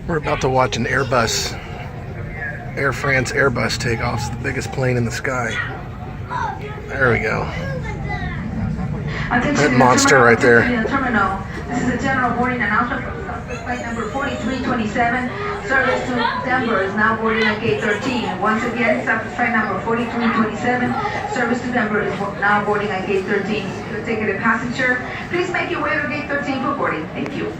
We're about to watch an Airbus, Air France Airbus take off. It's the biggest plane in the sky. There we go. That monster right there. This is a general boarding announcement for flight number 4327. Service to Denver is now boarding at gate 13. Once again, flight number 4327. Service to Denver is now boarding at gate 13. If you're a ticketed passenger, please make your way to gate 13 for boarding. Thank you.